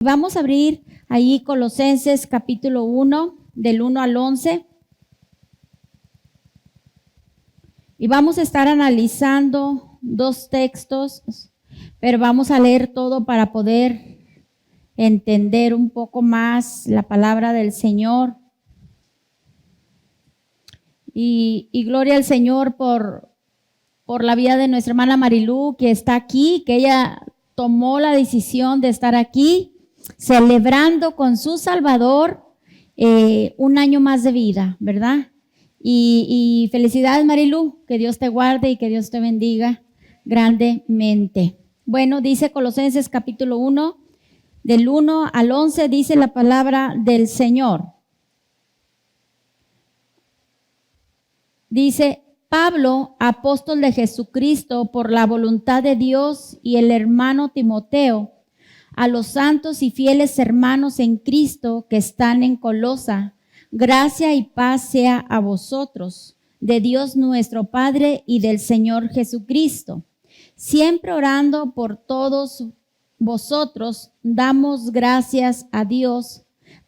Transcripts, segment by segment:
Vamos a abrir ahí Colosenses capítulo 1, del 1 al 11. Y vamos a estar analizando dos textos, pero vamos a leer todo para poder entender un poco más la palabra del Señor. Y gloria al Señor por la vida de nuestra hermana Marilú, que está aquí, que ella tomó la decisión de estar aquí, celebrando con su Salvador un año más de vida, ¿verdad? Y felicidades, Marilú, que Dios te guarde y que Dios te bendiga grandemente. Bueno, dice Colosenses capítulo 1, del 1 al 11, dice la palabra del Señor. Dice: Pablo, apóstol de Jesucristo por la voluntad de Dios, y el hermano Timoteo, a los santos y fieles hermanos en Cristo que están en Colosa, gracia y paz sea a vosotros, de Dios nuestro Padre y del Señor Jesucristo. Siempre orando por todos vosotros, damos gracias a Dios,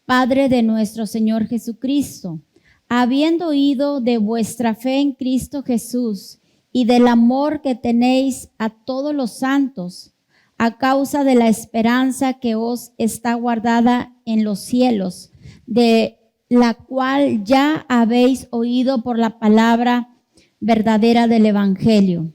Padre de nuestro Señor Jesucristo, habiendo oído de vuestra fe en Cristo Jesús y del amor que tenéis a todos los santos, a causa de la esperanza que os está guardada en los cielos, de la cual ya habéis oído por la palabra verdadera del Evangelio,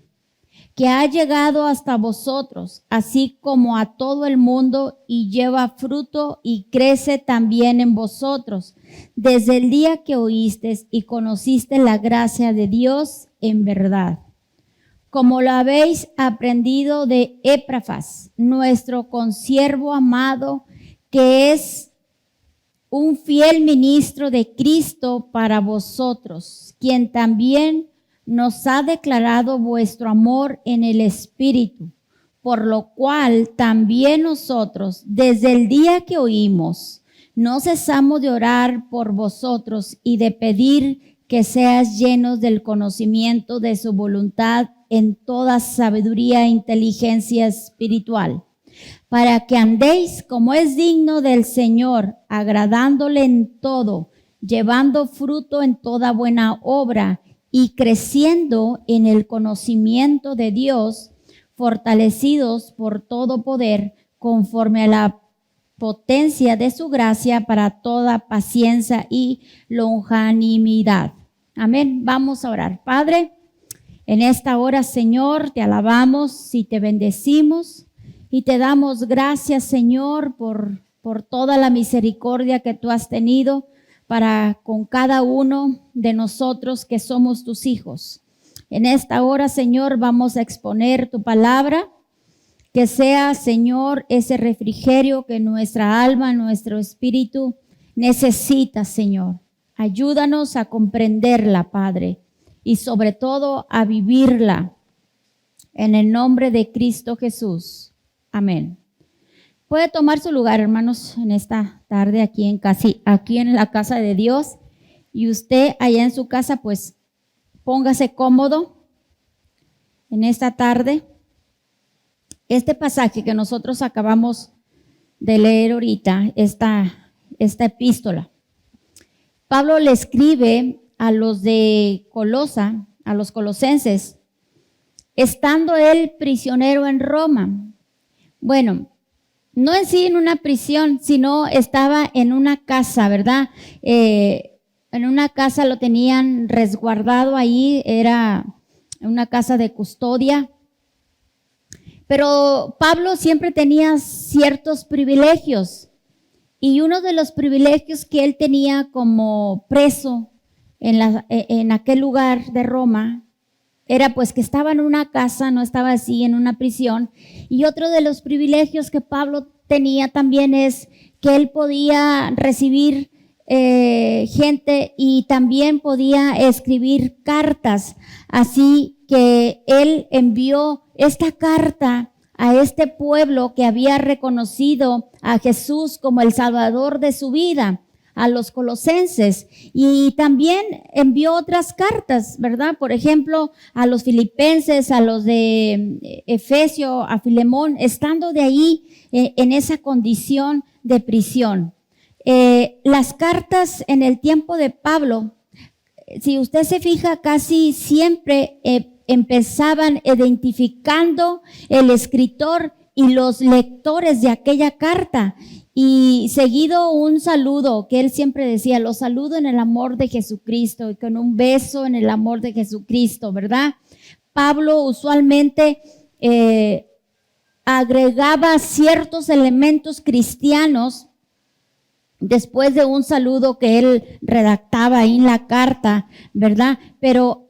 que ha llegado hasta vosotros, así como a todo el mundo, y lleva fruto y crece también en vosotros, desde el día que oísteis y conociste la gracia de Dios en verdad, como lo habéis aprendido de Epafras, nuestro consiervo amado, que es un fiel ministro de Cristo para vosotros, quien también nos ha declarado vuestro amor en el Espíritu, por lo cual también nosotros, desde el día que oímos, no cesamos de orar por vosotros y de pedir que seas llenos del conocimiento de su voluntad en toda sabiduría e inteligencia espiritual, para que andéis como es digno del Señor, agradándole en todo, llevando fruto en toda buena obra y creciendo en el conocimiento de Dios, fortalecidos por todo poder, conforme a la potencia de su gracia, para toda paciencia y longanimidad. Amén. Vamos a orar. Padre, en esta hora, Señor, te alabamos y te bendecimos y te damos gracias, Señor, por toda la misericordia que tú has tenido para con cada uno de nosotros que somos tus hijos. En esta hora, Señor, vamos a exponer tu palabra, que sea, Señor, ese refrigerio que nuestra alma, nuestro espíritu necesita, Señor. Ayúdanos a comprenderla, Padre, y sobre todo a vivirla, en el nombre de Cristo Jesús. Amén. Puede tomar su lugar, hermanos, en esta tarde aquí en la casa de Dios. Y usted allá en su casa, pues póngase cómodo en esta tarde. Este pasaje que nosotros acabamos de leer ahorita, esta epístola, Pablo le escribe a los de Colosa, a los colosenses, estando él prisionero en Roma. Bueno, no en sí en una prisión, sino estaba en una casa, ¿verdad? En una casa lo tenían resguardado ahí, era una casa de custodia. Pero Pablo siempre tenía ciertos privilegios, y uno de los privilegios que él tenía como preso en aquel lugar de Roma era pues que estaba en una casa, no estaba así en una prisión. Y otro de los privilegios que Pablo tenía también es que él podía recibir gente y también podía escribir cartas. Así que él envió esta carta a este pueblo que había reconocido a Jesús como el Salvador de su vida, a los colosenses, y también envió otras cartas, ¿verdad? Por ejemplo, a los filipenses, a los de Efesio, a Filemón, estando de ahí en esa condición de prisión. Las cartas en el tiempo de Pablo, si usted se fija, casi siempre empezaban identificando el escritor y los lectores de aquella carta, y seguido un saludo que él siempre decía: los saludo en el amor de Jesucristo, y con un beso en el amor de Jesucristo, ¿verdad? Pablo usualmente agregaba ciertos elementos cristianos después de un saludo que él redactaba ahí en la carta, ¿verdad? Pero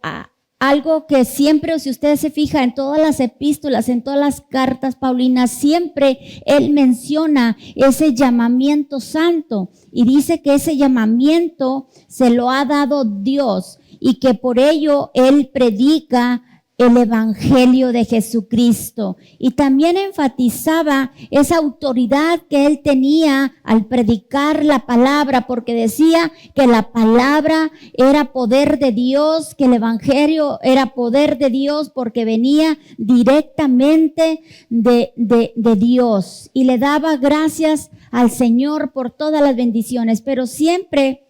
algo que siempre, si usted se fija en todas las epístolas, en todas las cartas paulinas, siempre él menciona ese llamamiento santo, y dice que ese llamamiento se lo ha dado Dios, y que por ello él predica el evangelio de Jesucristo. Y también enfatizaba esa autoridad que él tenía al predicar la palabra, porque decía que la palabra era poder de Dios, que el evangelio era poder de Dios, porque venía directamente de Dios, y le daba gracias al Señor por todas las bendiciones, pero siempre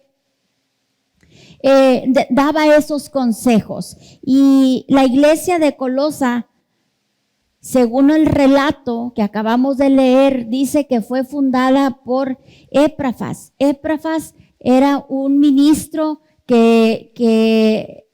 daba esos consejos. Y la iglesia de Colosa, según el relato que acabamos de leer, dice que fue fundada por Epafras. Epafras era un ministro que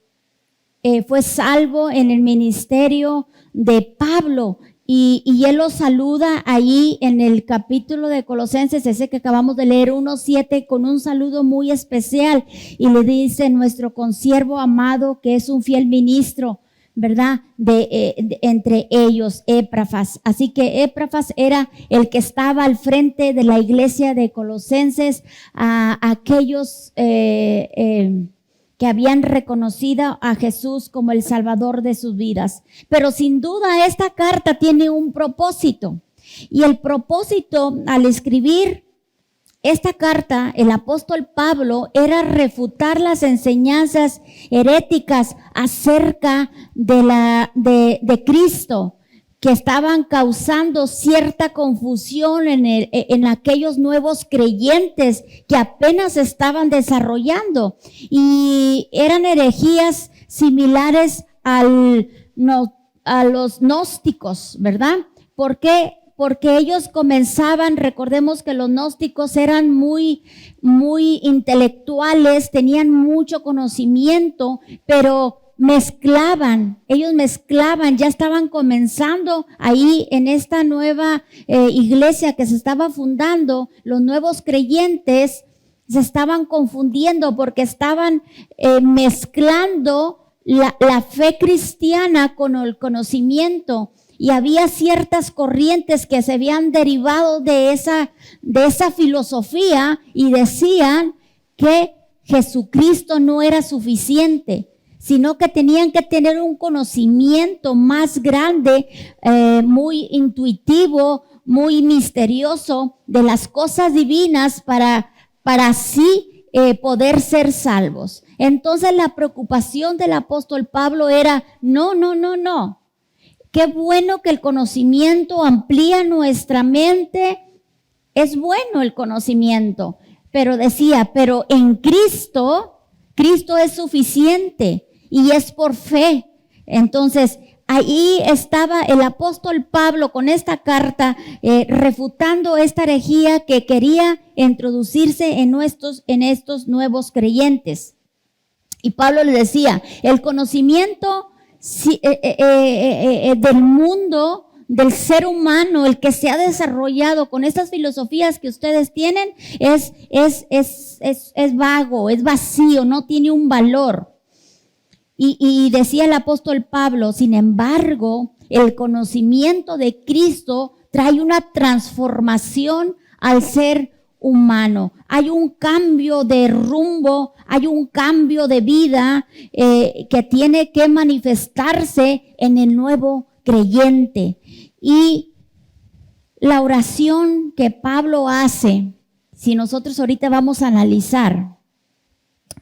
fue salvo en el ministerio de Pablo. Y él los saluda ahí en el capítulo de Colosenses, ese que acabamos de leer, 1:7, con un saludo muy especial. Y le dice: nuestro consiervo amado, que es un fiel ministro, ¿verdad? Entre ellos, Epafras. Así que Epafras era el que estaba al frente de la iglesia de Colosenses, a aquellos que habían reconocido a Jesús como el Salvador de sus vidas. Pero sin duda esta carta tiene un propósito. Y el propósito al escribir esta carta, el apóstol Pablo, era refutar las enseñanzas heréticas acerca de Cristo, que estaban causando cierta confusión en aquellos nuevos creyentes que apenas estaban desarrollando, y eran herejías similares a los gnósticos, ¿verdad? ¿Por qué? Porque ellos comenzaban, recordemos que los gnósticos eran muy intelectuales, tenían mucho conocimiento, pero ellos mezclaban, ya estaban comenzando ahí en esta nueva iglesia que se estaba fundando. Los nuevos creyentes se estaban confundiendo porque estaban mezclando la fe cristiana con el conocimiento, y había ciertas corrientes que se habían derivado de esa filosofía, y decían que Jesucristo no era suficiente, sino que tenían que tener un conocimiento más grande, muy intuitivo, muy misterioso de las cosas divinas para así poder ser salvos. Entonces la preocupación del apóstol Pablo era: no. Qué bueno que el conocimiento amplía nuestra mente, es bueno el conocimiento, pero decía, pero en Cristo es suficiente, y es por fe. Entonces, ahí estaba el apóstol Pablo con esta carta, refutando esta herejía que quería introducirse en estos nuevos creyentes. Y Pablo le decía: el conocimiento del mundo, del ser humano, el que se ha desarrollado con estas filosofías que ustedes tienen, es vago, es vacío, no tiene un valor. Y decía el apóstol Pablo: sin embargo, el conocimiento de Cristo trae una transformación al ser humano. Hay un cambio de rumbo, hay un cambio de vida que tiene que manifestarse en el nuevo creyente. Y la oración que Pablo hace si nosotros ahorita vamos a analizar,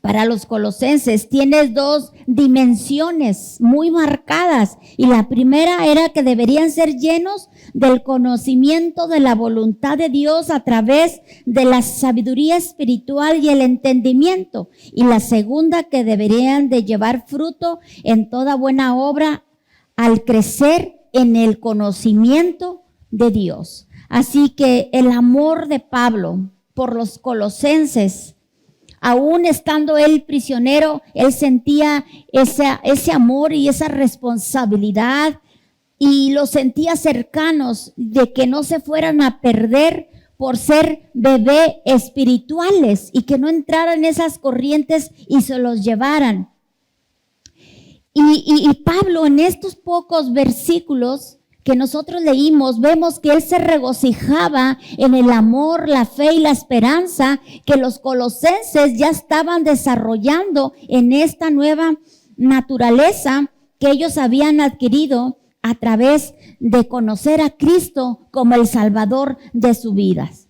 para los colosenses tiene dos dimensiones muy marcadas. Y la primera era que deberían ser llenos del conocimiento de la voluntad de Dios a través de la sabiduría espiritual y el entendimiento. Y la segunda, que deberían de llevar fruto en toda buena obra al crecer en el conocimiento de Dios. Así que el amor de Pablo por los colosenses, aún estando él prisionero, él sentía ese amor y esa responsabilidad y los sentía cercanos de que no se fueran a perder por ser bebés espirituales y que no entraran en esas corrientes y se los llevaran. Y Pablo, en estos pocos versículos que nosotros leímos, vemos que él se regocijaba en el amor, la fe y la esperanza que los colosenses ya estaban desarrollando en esta nueva naturaleza que ellos habían adquirido a través de conocer a Cristo como el Salvador de sus vidas.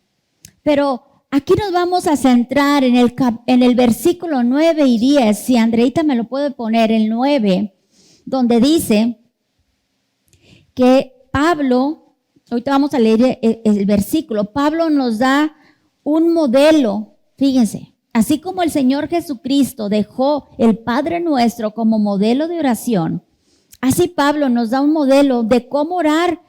Pero aquí nos vamos a centrar en el versículo 9 y 10, si Andreita me lo puede poner, el 9, donde dice que Pablo, ahorita vamos a leer el versículo, Pablo nos da un modelo, fíjense, así como el Señor Jesucristo dejó el Padre Nuestro como modelo de oración, así Pablo nos da un modelo de cómo orar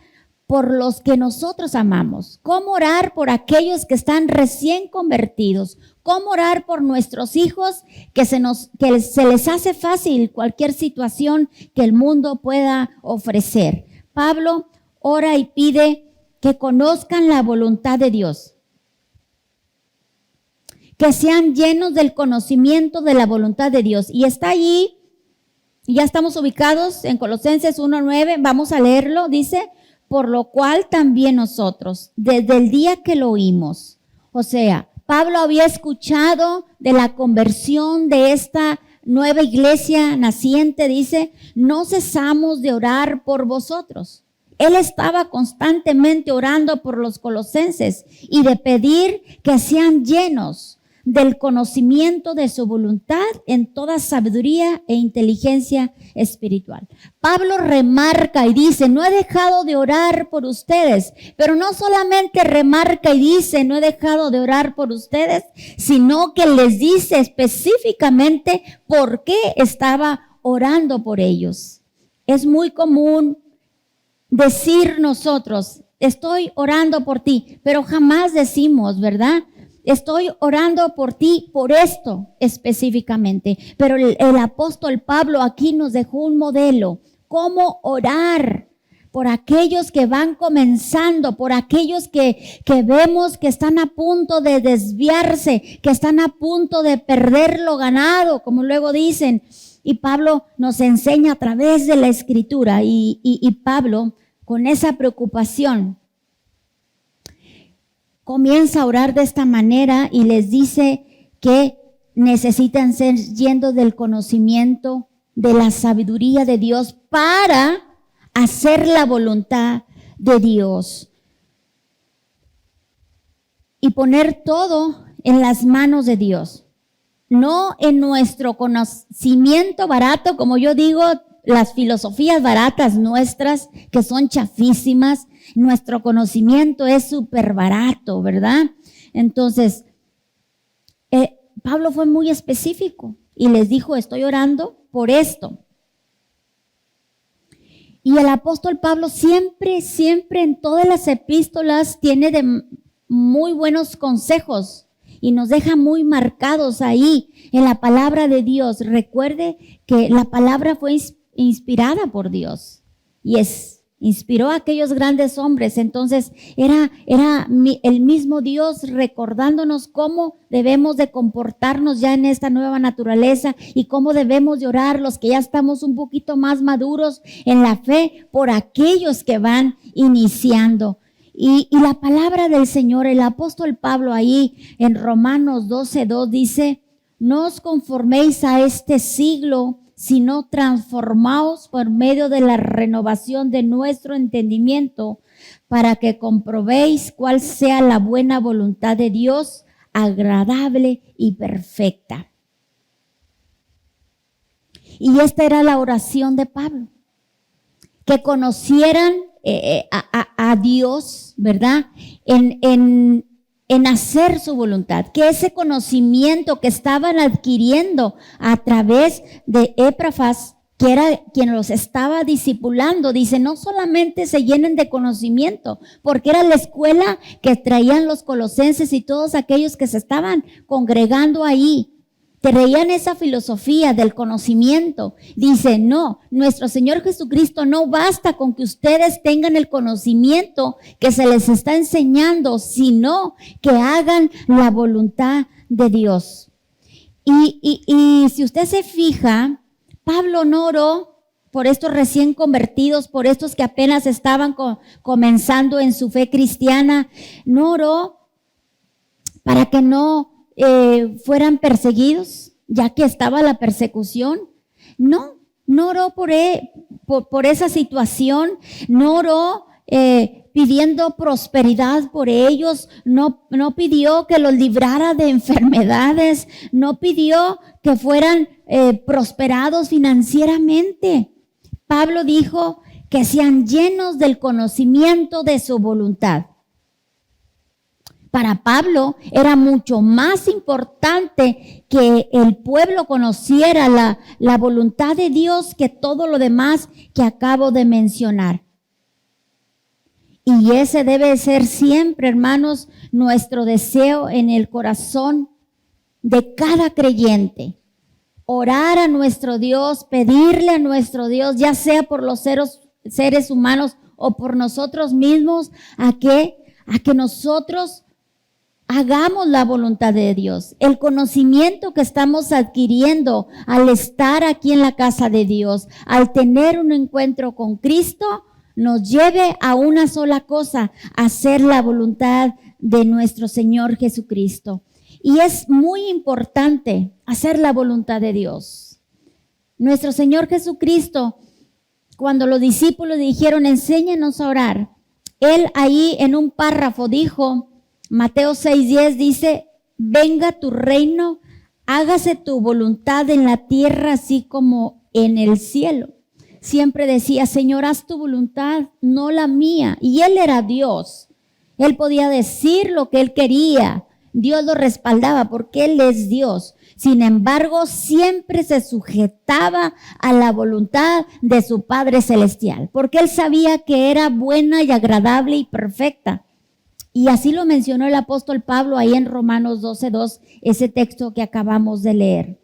por los que nosotros amamos, cómo orar por aquellos que están recién convertidos, cómo orar por nuestros hijos que se les hace fácil cualquier situación que el mundo pueda ofrecer. Pablo ora y pide que conozcan la voluntad de Dios, que sean llenos del conocimiento de la voluntad de Dios. Y está allí, ya estamos ubicados en Colosenses 1:9, vamos a leerlo, dice, por lo cual también nosotros, desde el día que lo oímos, o sea, Pablo había escuchado de la conversión de esta nueva iglesia naciente, dice, no cesamos de orar por vosotros. Él estaba constantemente orando por los colosenses y de pedir que sean llenos del conocimiento de su voluntad en toda sabiduría e inteligencia espiritual. Pablo remarca y dice, no he dejado de orar por ustedes, pero no solamente remarca y dice, no he dejado de orar por ustedes, sino que les dice específicamente por qué estaba orando por ellos. Es muy común decir nosotros, estoy orando por ti, pero jamás decimos, ¿verdad? Estoy orando por ti, por esto específicamente. Pero el apóstol Pablo aquí nos dejó un modelo. Cómo orar por aquellos que van comenzando, por aquellos que vemos que están a punto de desviarse, que están a punto de perder lo ganado, como luego dicen. Y Pablo nos enseña a través de la Escritura. Y Pablo, con esa preocupación, comienza a orar de esta manera y les dice que necesitan ser llenos del conocimiento, de la sabiduría de Dios para hacer la voluntad de Dios. Y poner todo en las manos de Dios. No en nuestro conocimiento barato, como yo digo, las filosofías baratas nuestras, que son chafísimas. Nuestro conocimiento es súper barato, ¿verdad? Entonces, Pablo fue muy específico y les dijo, estoy orando por esto. Y el apóstol Pablo siempre en todas las epístolas tiene de muy buenos consejos y nos deja muy marcados ahí en la palabra de Dios. Recuerde que la palabra fue inspirada por Dios y inspiró a aquellos grandes hombres. Entonces era el mismo Dios recordándonos cómo debemos de comportarnos ya en esta nueva naturaleza y cómo debemos de orar los que ya estamos un poquito más maduros en la fe por aquellos que van iniciando. Y la palabra del Señor, el apóstol Pablo ahí en Romanos 12:2 dice, no os conforméis a este siglo, sino transformaos por medio de la renovación de nuestro entendimiento, para que comprobéis cuál sea la buena voluntad de Dios, agradable y perfecta. Y esta era la oración de Pablo, que conocieran a Dios, ¿verdad? En hacer su voluntad, que ese conocimiento que estaban adquiriendo a través de Epafras, que era quien los estaba discipulando, dice, no solamente se llenen de conocimiento, porque era la escuela que traían los colosenses y todos aquellos que se estaban congregando ahí. Traían esa filosofía del conocimiento. Dice, no, nuestro Señor Jesucristo no basta con que ustedes tengan el conocimiento que se les está enseñando, sino que hagan la voluntad de Dios. Y si usted se fija, Pablo no oró por estos recién convertidos, por estos que apenas estaban comenzando en su fe cristiana. No oró para que no fueran perseguidos, ya que estaba la persecución. No oró por esa situación, no oró pidiendo prosperidad por ellos, no pidió que los librara de enfermedades, no pidió que fueran prosperados financieramente. Pablo dijo que sean llenos del conocimiento de su voluntad. Para Pablo era mucho más importante que el pueblo conociera la voluntad de Dios que todo lo demás que acabo de mencionar. Y ese debe ser siempre, hermanos, nuestro deseo en el corazón de cada creyente. Orar a nuestro Dios, pedirle a nuestro Dios, ya sea por los seres humanos o por nosotros mismos, a que nosotros hagamos la voluntad de Dios. El conocimiento que estamos adquiriendo al estar aquí en la casa de Dios, al tener un encuentro con Cristo, nos lleve a una sola cosa, a hacer la voluntad de nuestro Señor Jesucristo. Y es muy importante hacer la voluntad de Dios. Nuestro Señor Jesucristo, cuando los discípulos dijeron, enséñanos a orar, Él ahí en un párrafo dijo, Mateo 6:10 dice, venga tu reino, hágase tu voluntad en la tierra así como en el cielo. Siempre decía, Señor, haz tu voluntad, no la mía. Y Él era Dios. Él podía decir lo que Él quería. Dios lo respaldaba porque Él es Dios. Sin embargo, siempre se sujetaba a la voluntad de su Padre Celestial, porque Él sabía que era buena y agradable y perfecta. Y así lo mencionó el apóstol Pablo ahí en Romanos 12:2, ese texto que acabamos de leer.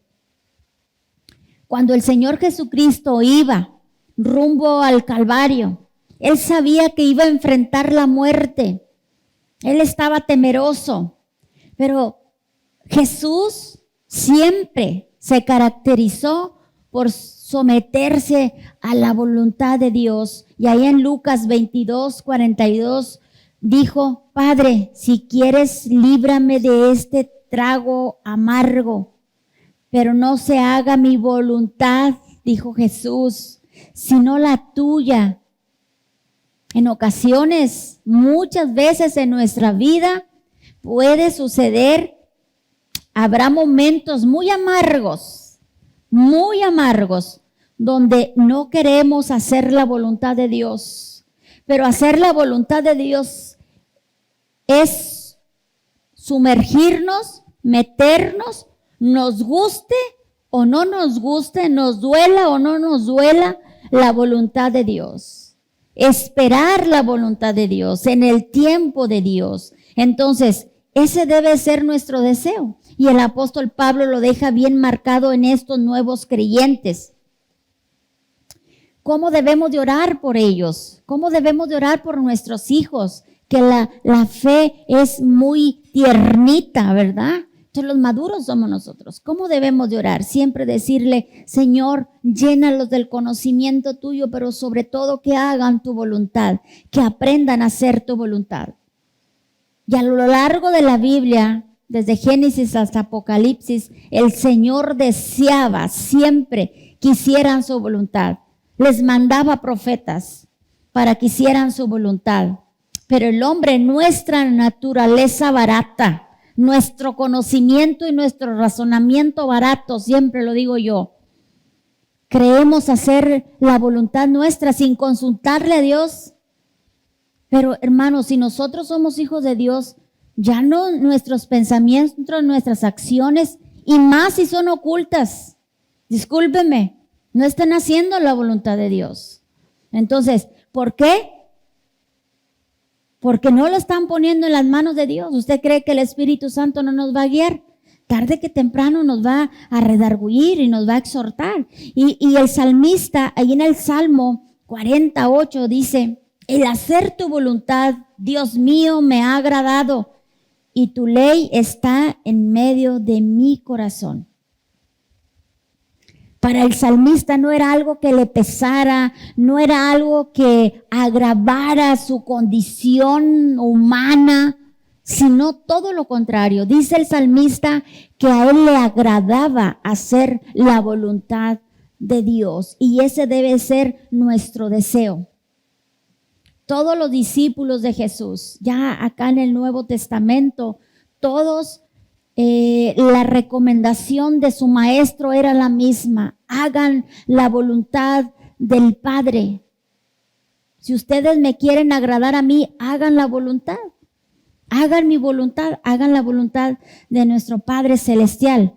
Cuando el Señor Jesucristo iba rumbo al Calvario, Él sabía que iba a enfrentar la muerte. Él estaba temeroso, pero Jesús siempre se caracterizó por someterse a la voluntad de Dios. Y ahí en Lucas 22:42 dijo, Padre, si quieres, líbrame de este trago amargo, pero no se haga mi voluntad, dijo Jesús, sino la tuya. En ocasiones, muchas veces en nuestra vida puede suceder, habrá momentos muy amargos, donde no queremos hacer la voluntad de Dios. Pero hacer la voluntad de Dios es sumergirnos, meternos, nos guste o no nos guste, nos duela o no nos duela la voluntad de Dios. Esperar la voluntad de Dios en el tiempo de Dios. Entonces, ese debe ser nuestro deseo. Y el apóstol Pablo lo deja bien marcado en estos nuevos creyentes. ¿Cómo debemos de orar por ellos? ¿Cómo debemos de orar por nuestros hijos? Que la fe es muy tiernita, ¿verdad? Entonces los maduros somos nosotros. ¿Cómo debemos de orar? Siempre decirle, Señor, llénalos del conocimiento tuyo, pero sobre todo que hagan tu voluntad, que aprendan a hacer tu voluntad. Y a lo largo de la Biblia, desde Génesis hasta Apocalipsis, el Señor deseaba siempre que hicieran su voluntad. Les mandaba profetas para que hicieran su voluntad. Pero el hombre, nuestra naturaleza barata, nuestro conocimiento y nuestro razonamiento barato, siempre lo digo yo. Creemos hacer la voluntad nuestra sin consultarle a Dios. Pero hermanos, si nosotros somos hijos de Dios, ya no nuestros pensamientos, nuestras acciones, y más si son ocultas, discúlpeme, no están haciendo la voluntad de Dios. Entonces, ¿por qué? Porque no lo están poniendo en las manos de Dios. ¿Usted cree que el Espíritu Santo no nos va a guiar? Tarde que temprano nos va a redarguir y nos va a exhortar. Y el salmista, ahí en el Salmo 48, dice: el hacer tu voluntad, Dios mío, me ha agradado, y tu ley está en medio de mi corazón. Para el salmista no era algo que le pesara, no era algo que agravara su condición humana, sino todo lo contrario. Dice el salmista que a él le agradaba hacer la voluntad de Dios, y ese debe ser nuestro deseo. Todos los discípulos de Jesús, ya acá en el Nuevo Testamento, todos, la recomendación de su maestro era la misma: hagan la voluntad del Padre. Si ustedes me quieren agradar a mí, hagan la voluntad. Hagan mi voluntad, hagan la voluntad de nuestro Padre Celestial.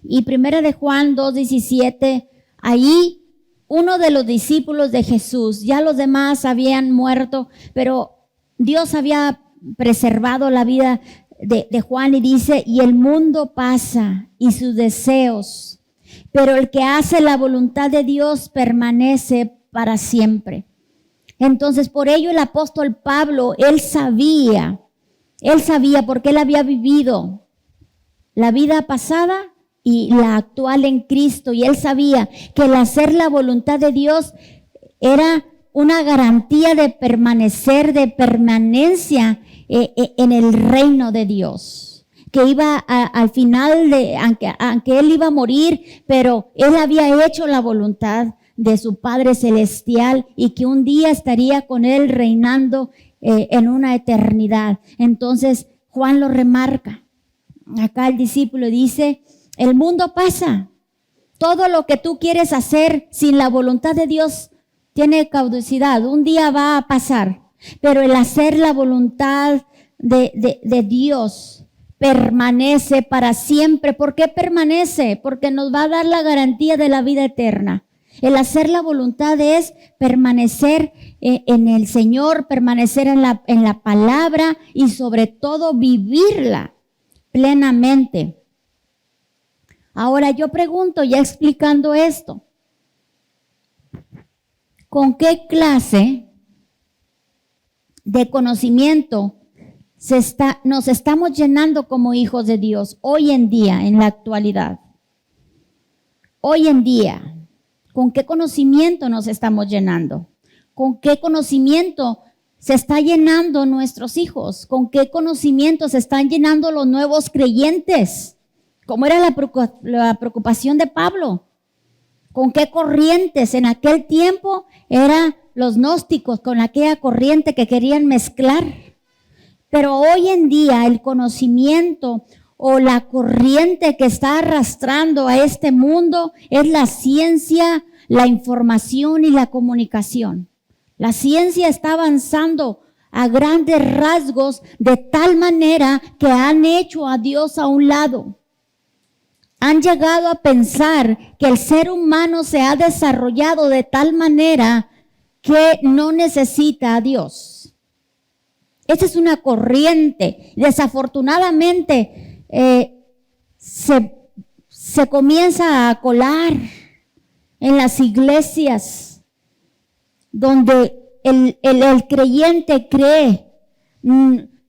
Y 1 de Juan 2:17, ahí uno de los discípulos de Jesús, ya los demás habían muerto, pero Dios había preservado la vida de Juan, y dice: y el mundo pasa y sus deseos, pero el que hace la voluntad de Dios permanece para siempre. Entonces, por ello el apóstol Pablo, él sabía porque él había vivido la vida pasada y la actual en Cristo, y él sabía que el hacer la voluntad de Dios era una garantía de permanecer, de permanencia en el reino de Dios, que iba al final aunque él iba a morir, pero él había hecho la voluntad de su Padre Celestial, y que un día estaría con él reinando en una eternidad. Entonces Juan lo remarca. Acá el discípulo dice: el mundo pasa. Todo lo que tú quieres hacer sin la voluntad de Dios tiene caducidad. Un día va a pasar. Pero el hacer la voluntad de Dios permanece para siempre. ¿Por qué permanece? Porque nos va a dar la garantía de la vida eterna. El hacer la voluntad es permanecer en el Señor, permanecer en la palabra, y sobre todo vivirla plenamente. Ahora yo pregunto, ya explicando esto, ¿con qué clase de conocimiento nos estamos llenando como hijos de Dios hoy en día, en la actualidad? Hoy en día, ¿con qué conocimiento nos estamos llenando? ¿Con qué conocimiento se está llenando nuestros hijos? ¿Con qué conocimiento se están llenando los nuevos creyentes? ¿Cómo era la preocupación de Pablo? ¿Con qué corrientes? En aquel tiempo eran los gnósticos, con aquella corriente que querían mezclar. Pero hoy en día el conocimiento o la corriente que está arrastrando a este mundo es la ciencia, la información y la comunicación. La ciencia está avanzando a grandes rasgos, de tal manera que han hecho a Dios a un lado. Han llegado a pensar que el ser humano se ha desarrollado de tal manera que no necesita a Dios. Esa es una corriente. Desafortunadamente se comienza a colar en las iglesias, donde el creyente cree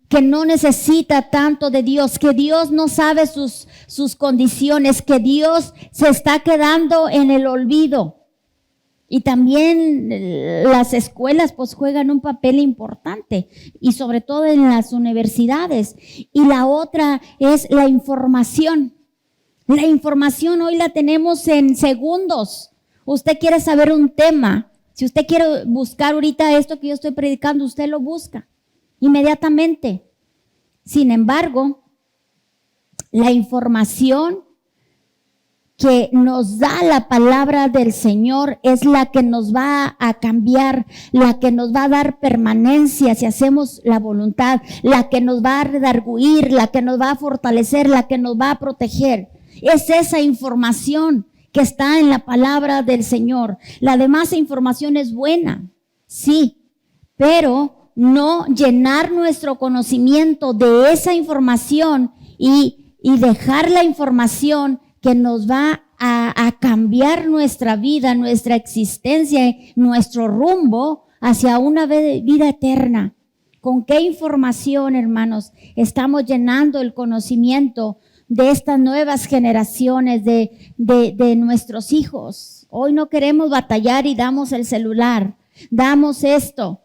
que no necesita tanto de Dios, que Dios no sabe sus condiciones, que Dios se está quedando en el olvido. Y también las escuelas pues juegan un papel importante, y sobre todo en las universidades. Y la otra es la información. La información hoy la tenemos en segundos. Usted quiere saber un tema, si usted quiere buscar ahorita esto que yo estoy predicando, usted lo busca inmediatamente. Sin embargo, la información que nos da la palabra del Señor es la que nos va a cambiar, la que nos va a dar permanencia si hacemos la voluntad, la que nos va a redarguir, la que nos va a fortalecer, la que nos va a proteger. Es esa información que está en la palabra del Señor. La demás información es buena, sí, pero no llenar nuestro conocimiento de esa información y dejar la información que nos va a cambiar nuestra vida, nuestra existencia, nuestro rumbo hacia una vida eterna. ¿Con qué información, hermanos, estamos llenando el conocimiento de estas nuevas generaciones, de nuestros hijos? Hoy no queremos batallar y damos el celular, damos esto.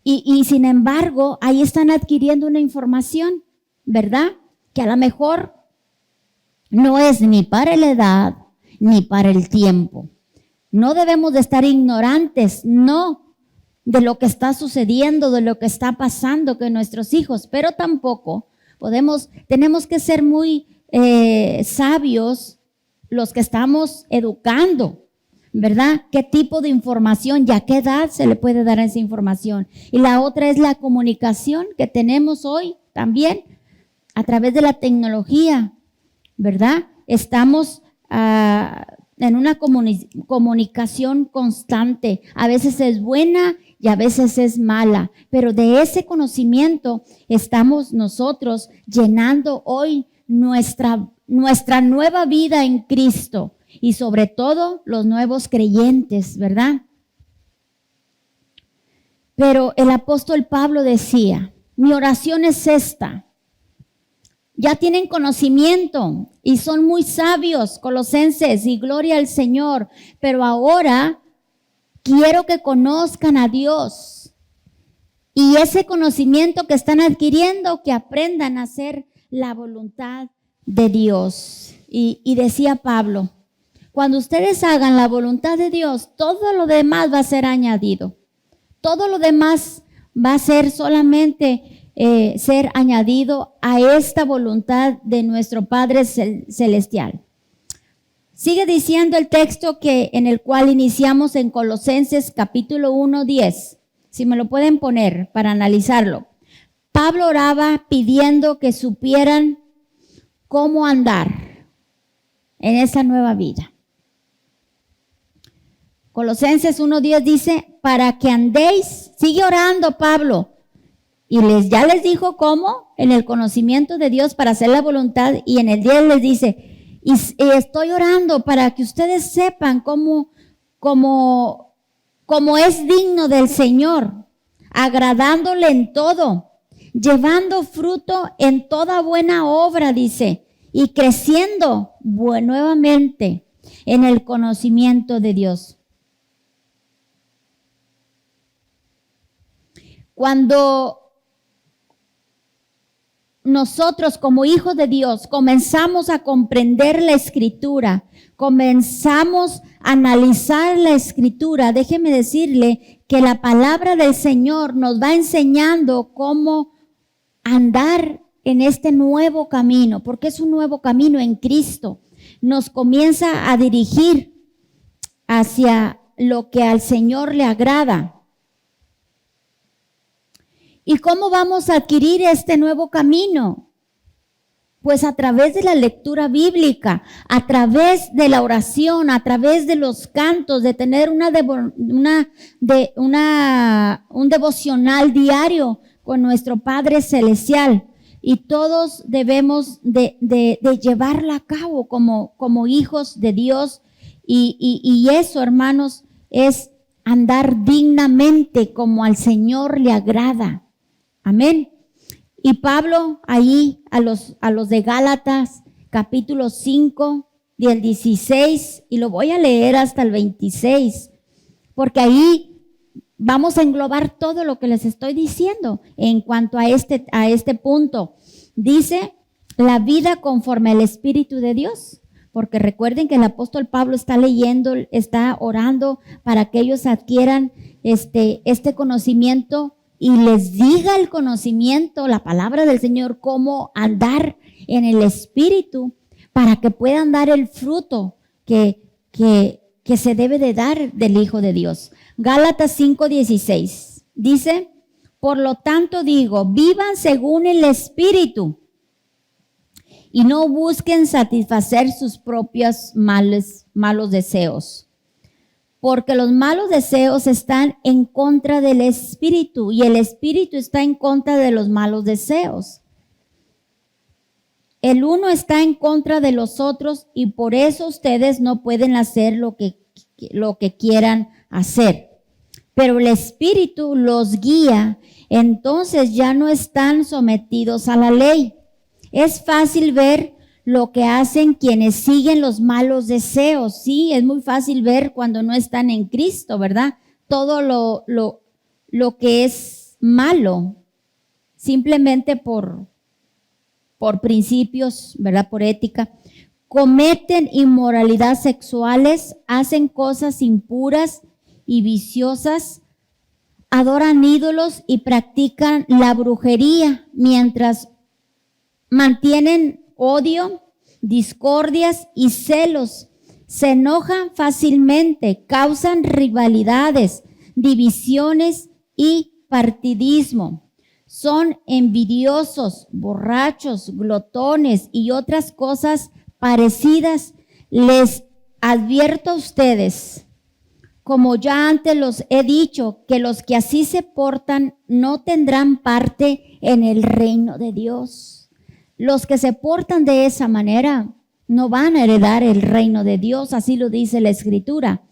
Y sin embargo, ahí están adquiriendo una información, ¿verdad? Que a lo mejor no es ni para la edad, ni para el tiempo. No debemos de estar ignorantes, no, de lo que está sucediendo, de lo que está pasando con nuestros hijos, pero tampoco tenemos que ser muy sabios los que estamos educando, ¿verdad? ¿Qué tipo de información y a qué edad se le puede dar esa información? Y la otra es la comunicación que tenemos hoy también a través de la tecnología, ¿verdad? Estamos en una comunicación constante. A veces es buena y a veces es mala, pero de ese conocimiento estamos nosotros llenando hoy nuestra nueva vida en Cristo y sobre todo los nuevos creyentes, ¿verdad? Pero el apóstol Pablo decía, mi oración es esta. Ya tienen conocimiento y son muy sabios, Colosenses, y gloria al Señor. Pero ahora quiero que conozcan a Dios. Y ese conocimiento que están adquiriendo, que aprendan a hacer la voluntad de Dios. Y decía Pablo, cuando ustedes hagan la voluntad de Dios, todo lo demás va a ser añadido. Todo lo demás va a ser solamente ser añadido a esta voluntad de nuestro Padre Celestial. Sigue diciendo el texto en el cual iniciamos en Colosenses capítulo 1:10. Si me lo pueden poner para analizarlo. Pablo oraba pidiendo que supieran cómo andar en esa nueva vida. Colosenses 1:10 dice, para que andéis, sigue orando Pablo, y ya les dijo cómo, en el conocimiento de Dios para hacer la voluntad, y en el 10 les dice, y estoy orando para que ustedes sepan cómo es digno del Señor, agradándole en todo, llevando fruto en toda buena obra, dice, y creciendo nuevamente en el conocimiento de Dios. Cuando nosotros como hijos de Dios comenzamos a comprender la Escritura, comenzamos a analizar la Escritura, déjeme decirle que la palabra del Señor nos va enseñando cómo andar en este nuevo camino, porque es un nuevo camino en Cristo. Nos comienza a dirigir hacia lo que al Señor le agrada. ¿Y cómo vamos a adquirir este nuevo camino? Pues a través de la lectura bíblica, a través de la oración, a través de los cantos, de tener un devocional diario con nuestro Padre Celestial. Y todos debemos de llevarla a cabo como hijos de Dios. Y eso, hermanos, es andar dignamente como al Señor le agrada. Amén. Y Pablo ahí a los de Gálatas, capítulo 5, del 16, y lo voy a leer hasta el 26, porque ahí vamos a englobar todo lo que les estoy diciendo en cuanto a este punto. Dice, la vida conforme al Espíritu de Dios, porque recuerden que el apóstol Pablo está leyendo, está orando para que ellos adquieran este conocimiento y les diga el conocimiento, la palabra del Señor, cómo andar en el Espíritu para que puedan dar el fruto que se debe de dar del Hijo de Dios. Gálatas 5:16 dice, por lo tanto digo, vivan según el Espíritu y no busquen satisfacer sus propios malos deseos. Porque los malos deseos están en contra del Espíritu y el Espíritu está en contra de los malos deseos. El uno está en contra de los otros y por eso ustedes no pueden hacer lo que quieran hacer. Pero el Espíritu los guía, entonces ya no están sometidos a la ley. Es fácil ver lo que hacen quienes siguen los malos deseos. Sí, es muy fácil ver cuando no están en Cristo, ¿verdad? Todo lo que es malo, simplemente por principios, ¿verdad? Por ética. Cometen inmoralidad sexuales, hacen cosas impuras y viciosas, adoran ídolos y practican la brujería, mientras mantienen odio, discordias y celos. Se enojan fácilmente, causan rivalidades, divisiones y partidismo. Son envidiosos, borrachos, glotones y otras cosas parecidas. Les advierto a ustedes, como ya antes los he dicho, que los que así se portan no tendrán parte en el reino de Dios. Los que se portan de esa manera no van a heredar el reino de Dios, así lo dice la Escritura.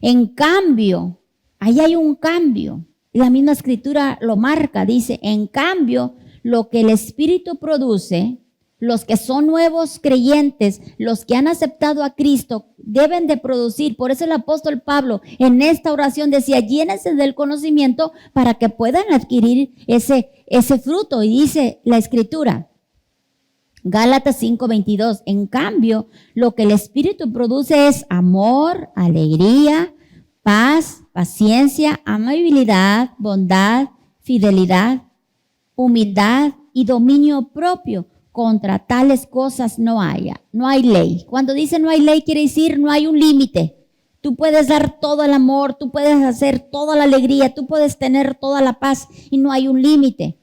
En cambio, ahí hay un cambio. La misma Escritura lo marca, dice, en cambio, lo que el Espíritu produce, los que son nuevos creyentes, los que han aceptado a Cristo, deben de producir. Por eso el apóstol Pablo en esta oración decía, llénense del conocimiento para que puedan adquirir ese fruto. Y dice la Escritura, Gálatas 5:22, en cambio, lo que el Espíritu produce es amor, alegría, paz, paciencia, amabilidad, bondad, fidelidad, humildad y dominio propio. Contra tales cosas no hay ley. Cuando dice no hay ley, quiere decir no hay un límite. Tú puedes dar todo el amor, tú puedes hacer toda la alegría, tú puedes tener toda la paz y no hay un límite.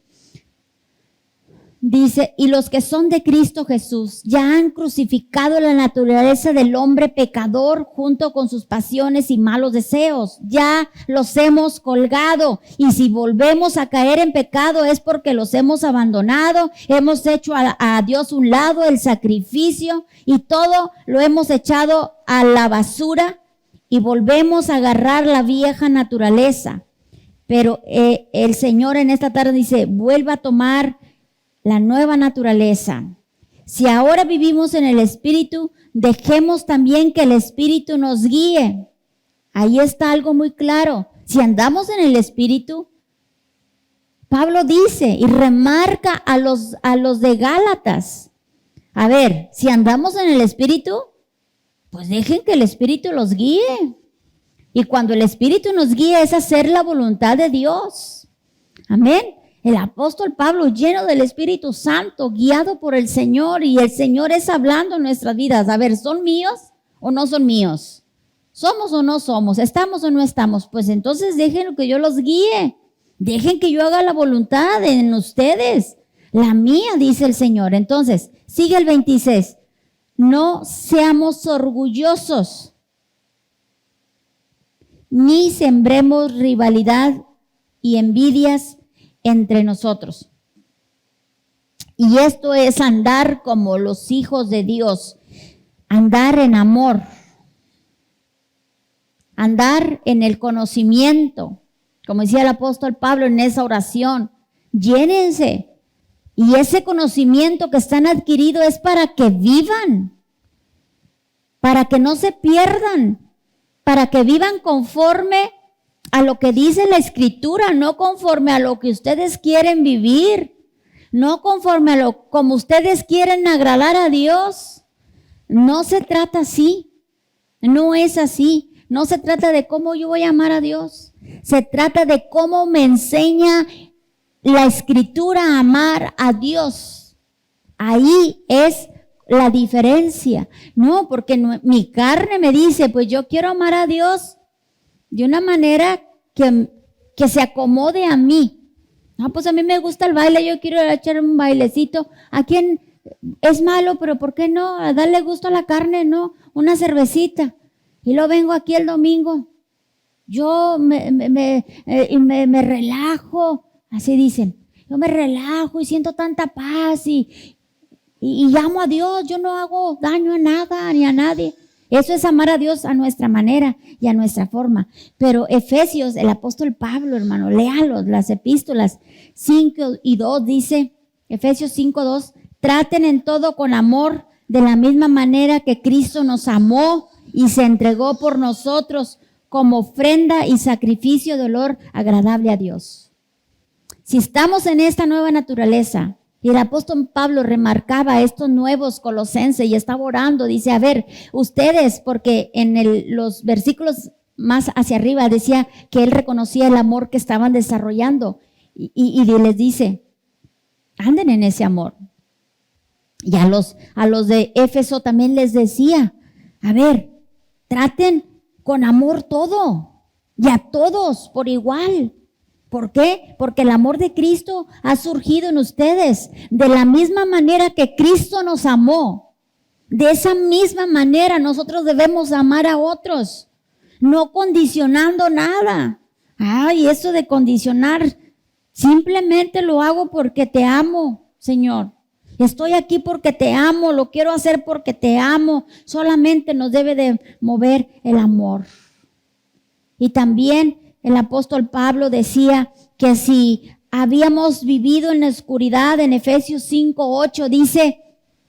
Dice, y los que son de Cristo Jesús ya han crucificado la naturaleza del hombre pecador junto con sus pasiones y malos deseos. Ya los hemos colgado y si volvemos a caer en pecado es porque los hemos abandonado, hemos hecho a Dios un lado, el sacrificio y todo lo hemos echado a la basura y volvemos a agarrar la vieja naturaleza. Pero el Señor en esta tarde dice, vuelva a tomar la nueva naturaleza. Si ahora vivimos en el Espíritu, dejemos también que el Espíritu nos guíe. Ahí está algo muy claro. Si andamos en el Espíritu, Pablo dice y remarca a los de Gálatas. A ver, si andamos en el Espíritu, pues dejen que el Espíritu los guíe. Y cuando el Espíritu nos guía es hacer la voluntad de Dios. Amén. El apóstol Pablo, lleno del Espíritu Santo, guiado por el Señor, y el Señor es hablando en nuestras vidas. A ver, ¿son míos o no son míos? ¿Somos o no somos? ¿Estamos o no estamos? Pues entonces dejen que yo los guíe. Dejen que yo haga la voluntad en ustedes. La mía, dice el Señor. Entonces, sigue el 26. No seamos orgullosos, ni sembremos rivalidad y envidias entre nosotros. Y esto es andar como los hijos de Dios, andar en amor, andar en el conocimiento, como decía el apóstol Pablo en esa oración, llénense. Y ese conocimiento que están adquirido es para que vivan, para que no se pierdan, para que vivan conforme a lo que dice la Escritura, no conforme a lo que ustedes quieren vivir, no conforme a como ustedes quieren agradar a Dios. No se trata así, no es así. No se trata de cómo yo voy a amar a Dios. Se trata de cómo me enseña la Escritura a amar a Dios. Ahí es la diferencia. No, porque mi carne me dice, pues yo quiero amar a Dios de una manera que se acomode a mí. No, pues a mí me gusta el baile, yo quiero echar un bailecito. ¿A quién es malo? Pero ¿por qué no? A darle gusto a la carne, no, una cervecita. Y luego vengo aquí el domingo. Yo me relajo, así dicen. Yo me relajo y siento tanta paz y amo a Dios. Yo no hago daño a nada ni a nadie. Eso es amar a Dios a nuestra manera y a nuestra forma. Pero Efesios, el apóstol Pablo, hermano, léalos, las epístolas 5:2 dice, Efesios 5:2, traten en todo con amor, de la misma manera que Cristo nos amó y se entregó por nosotros como ofrenda y sacrificio de olor agradable a Dios. Si estamos en esta nueva naturaleza, y el apóstol Pablo remarcaba a estos nuevos colosenses y estaba orando, dice, a ver, ustedes, porque en los versículos más hacia arriba decía que él reconocía el amor que estaban desarrollando y les dice, anden en ese amor. Y a los de Éfeso también les decía, a ver, traten con amor todo y a todos por igual. ¿Por qué? Porque el amor de Cristo ha surgido en ustedes. De la misma manera que Cristo nos amó, de esa misma manera nosotros debemos amar a otros, no condicionando nada. Ay, eso de condicionar, simplemente lo hago porque te amo, Señor. Estoy aquí porque te amo, lo quiero hacer porque te amo. Solamente nos debe de mover el amor. Y también el apóstol Pablo decía que si habíamos vivido en la oscuridad, en Efesios 5:8 dice,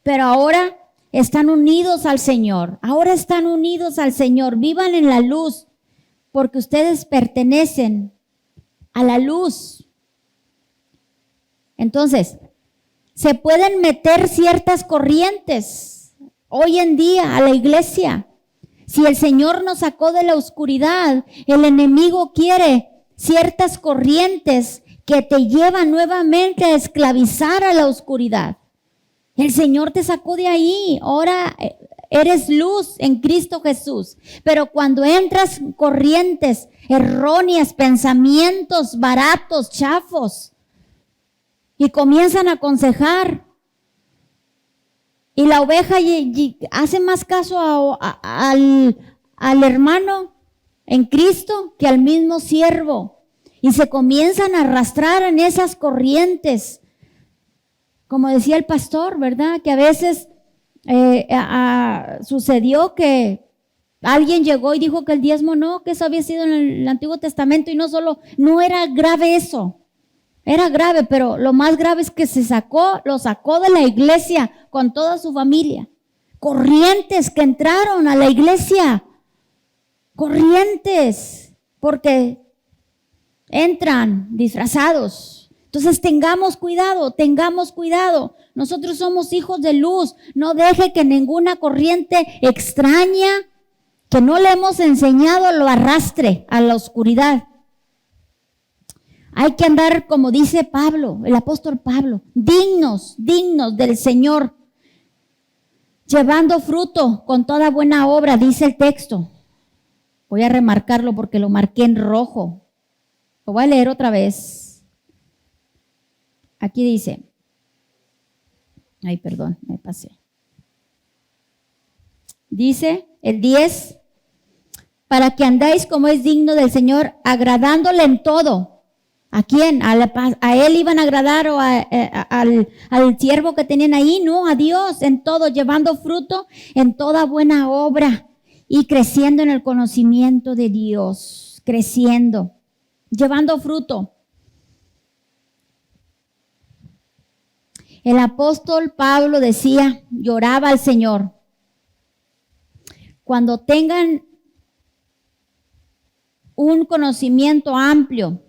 pero ahora están unidos al Señor. Ahora están unidos al Señor. Vivan en la luz porque ustedes pertenecen a la luz. Entonces, se pueden meter ciertas corrientes hoy en día a la iglesia. Si el Señor nos sacó de la oscuridad, el enemigo quiere ciertas corrientes que te llevan nuevamente a esclavizar a la oscuridad. El Señor te sacó de ahí, ahora eres luz en Cristo Jesús. Pero cuando entras corrientes erróneas, pensamientos baratos, chafos, y comienzan a aconsejar, y la oveja hace más caso al hermano en Cristo que al mismo siervo. Y se comienzan a arrastrar en esas corrientes. Como decía el pastor, ¿verdad? Que a veces sucedió que alguien llegó y dijo que el diezmo no, que eso había sido en el Antiguo Testamento y no era grave eso. Era grave, pero lo más grave es que lo sacó de la iglesia con toda su familia. Corrientes que entraron a la iglesia. Corrientes, porque entran disfrazados. Entonces tengamos cuidado. Nosotros somos hijos de luz. No deje que ninguna corriente extraña que no le hemos enseñado lo arrastre a la oscuridad. Hay que andar, como dice Pablo, el apóstol Pablo, dignos del Señor, llevando fruto con toda buena obra, dice el texto. Voy a remarcarlo porque lo marqué en rojo. Lo voy a leer otra vez. Aquí dice, me pasé. Dice el 10, para que andáis como es digno del Señor, agradándole en todo. ¿A quién? ¿A él iban a agradar o al siervo que tenían ahí? No, a Dios, en todo, llevando fruto en toda buena obra y creciendo en el conocimiento de Dios, creciendo, llevando fruto. El apóstol Pablo decía, lloraba al Señor, cuando tengan un conocimiento amplio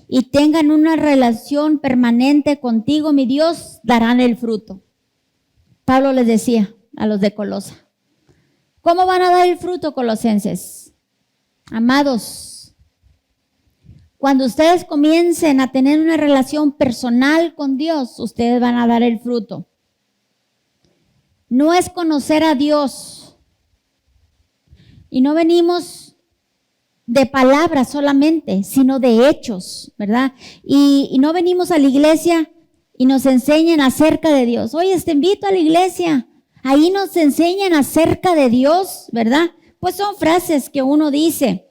y tengan una relación permanente contigo, mi Dios, darán el fruto. Pablo les decía a los de Colosa. ¿Cómo van a dar el fruto, colosenses? Amados, Cuando ustedes comiencen a tener una relación personal con Dios, ustedes van a dar el fruto. No es conocer a Dios. Y no venimos de palabras solamente, sino de hechos, ¿verdad? Y no venimos a la iglesia y nos enseñan acerca de Dios. Oye, te invito a la iglesia. Ahí nos enseñan acerca de Dios, ¿verdad? Pues son frases que uno dice.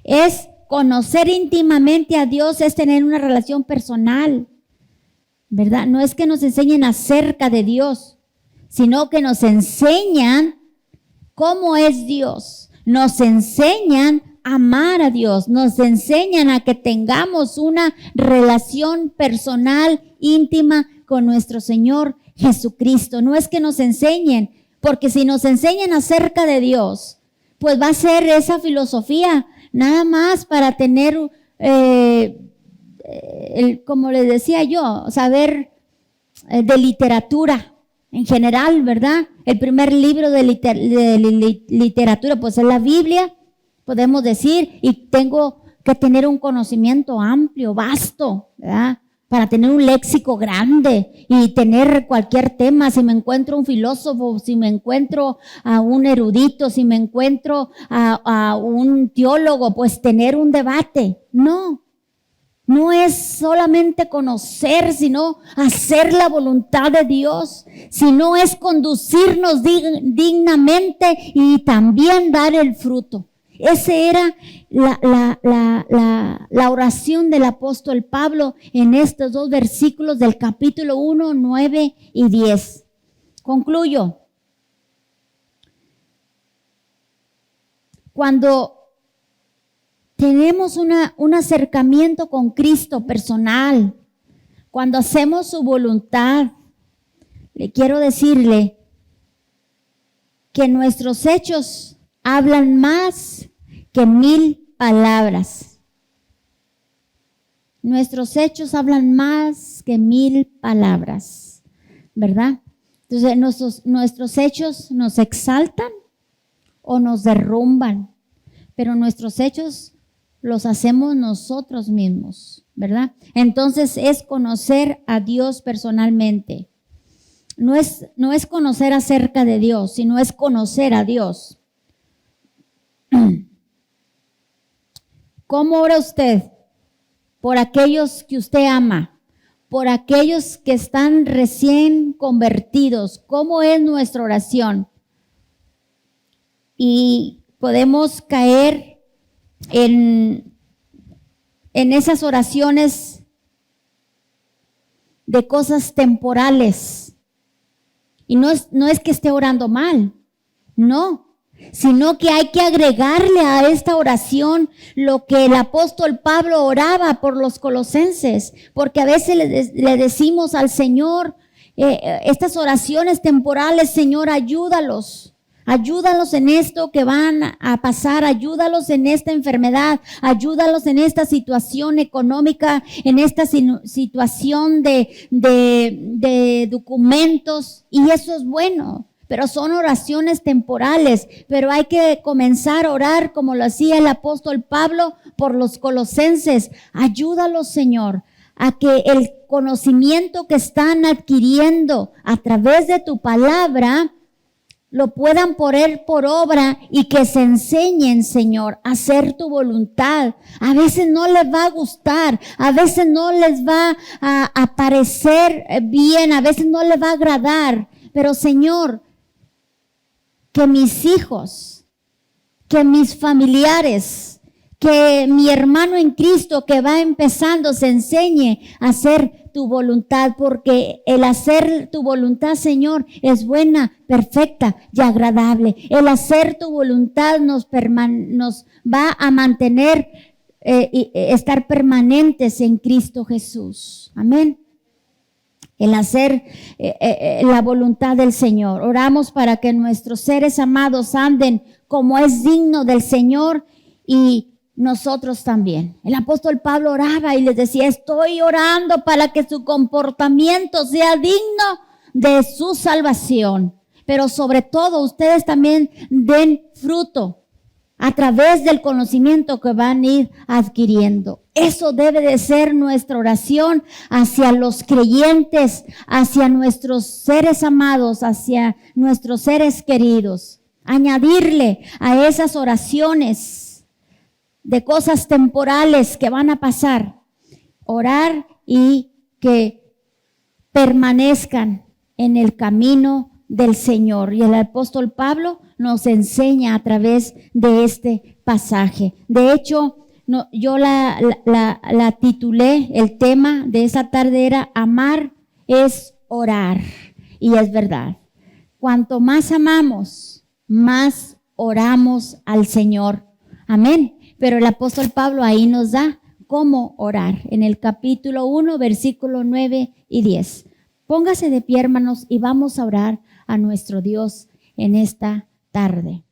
Es conocer íntimamente a Dios, es tener una relación personal, ¿verdad? No es que nos enseñen acerca de Dios, sino que nos enseñan cómo es Dios. Nos enseñan a amar a Dios. Nos enseñan a que tengamos una relación personal, íntima con nuestro Señor Jesucristo. No es que nos enseñen, porque si nos enseñan acerca de Dios, pues va a ser esa filosofía nada más para tener, como les decía yo, saber de literatura en general, ¿verdad? El primer libro de literatura, pues es la Biblia, podemos decir, y tengo que tener un conocimiento amplio, vasto, ¿verdad? Para tener un léxico grande y tener cualquier tema. Si me encuentro un filósofo, si me encuentro a un erudito, si me encuentro a un teólogo, pues tener un debate. No es solamente conocer, sino hacer la voluntad de Dios, sino es conducirnos dignamente y también dar el fruto. Esa era la oración del apóstol Pablo en estos dos versículos del capítulo 1, 9 y 10. Concluyo. Cuando tenemos un acercamiento con Cristo personal, cuando hacemos su voluntad, le quiero decirle que nuestros hechos hablan más que 1000 palabras. Nuestros hechos hablan más que 1000 palabras, ¿verdad? Entonces nuestros hechos nos exaltan o nos derrumban, pero nuestros hechos los hacemos nosotros mismos, ¿verdad? Entonces es conocer a Dios personalmente. No es conocer acerca de Dios, sino es conocer a Dios. ¿Cómo ora usted? Por aquellos que usted ama, por aquellos que están recién convertidos. ¿Cómo es nuestra oración? Y podemos caer en esas oraciones de cosas temporales. Y no es que esté orando mal, no. Sino que hay que agregarle a esta oración lo que el apóstol Pablo oraba por los colosenses, porque a veces le decimos al Señor estas oraciones temporales: Señor, ayúdalos en esto que van a pasar, ayúdalos en esta enfermedad, ayúdalos en esta situación económica, en esta situación de documentos, y eso es bueno. Pero son oraciones temporales, pero hay que comenzar a orar como lo hacía el apóstol Pablo por los colosenses. Ayúdalos, Señor, a que el conocimiento que están adquiriendo a través de tu palabra lo puedan poner por obra y que se enseñen, Señor, a hacer tu voluntad. A veces no les va a gustar, a veces no les va a parecer bien, a veces no les va a agradar, pero Señor, que mis hijos, que mis familiares, que mi hermano en Cristo que va empezando se enseñe a hacer tu voluntad, porque el hacer tu voluntad, Señor, es buena, perfecta y agradable. El hacer tu voluntad nos va a mantener estar permanentes en Cristo Jesús. Amén. El hacer la voluntad del Señor. Oramos para que nuestros seres amados anden como es digno del Señor y nosotros también. El apóstol Pablo oraba y les decía: estoy orando para que su comportamiento sea digno de su salvación. Pero sobre todo ustedes también den fruto. a través del conocimiento que van a ir adquiriendo. Eso debe de ser nuestra oración hacia los creyentes, hacia nuestros seres amados, hacia nuestros seres queridos. Añadirle a esas oraciones de cosas temporales que van a pasar, orar y que permanezcan en el camino del Señor. Y el apóstol Pablo nos enseña a través de este pasaje. De hecho, yo la titulé, el tema de esa tarde era amar es orar. Y es verdad. Cuanto más amamos, más oramos al Señor. Amén. Pero el apóstol Pablo ahí nos da cómo orar. En el capítulo 1, versículos 9 y 10. Póngase de pie, hermanos, y vamos a orar a nuestro Dios en esta tarde.